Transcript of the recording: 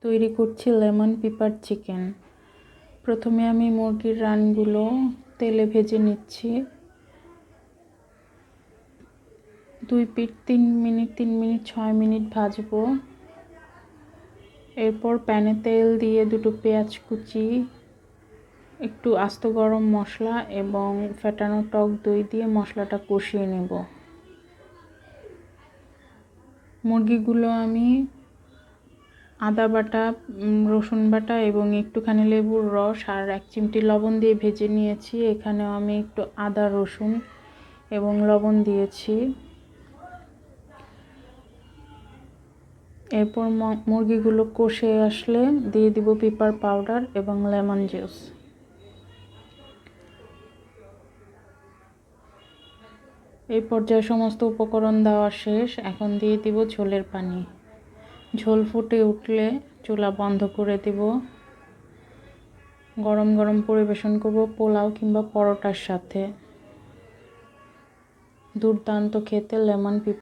তৈরি করছি lemon pepper chicken. প্রথমে আমি মুরগির রানগুলো তেলে ভেজে নিচ্ছি। 2 পিঠ 3 মিনিট 6 মিনিট ভাজবো। এরপর প্যানে তেল দিয়ে 2টো পেঁয়াজ কুচি, একটু আস্ত গরম মশলা এবং ফেটানো টক দই দিয়ে মশলাটা কষিয়ে নেব। মুরগিগুলো আমি আদা বাটা, রসুন বাটা এবং একটুখানি লেবুর রস আর 1 চিমটি লবণ দিয়ে ভেজে নিয়েছি। এখানেও আমি একটু আদা, রসুন এবং লবণ দিয়েছি। এরপর মুরগিগুলো কষে আসলে দিয়ে দিব পেপার পাউডার এবং লেমন জুস। এই পর্যায়ে সমস্ত উপকরণ দেওয়া শেষ। এখন দিয়ে দিব ঝোলের পানি। ঝোল ফুটে উঠলে চুলা বন্ধ করে দেব। গরম গরম পরিবেশন করব পোলাও কিংবা পরোটার সাথে। দুর্দান্ত খেতে লেমন পেপার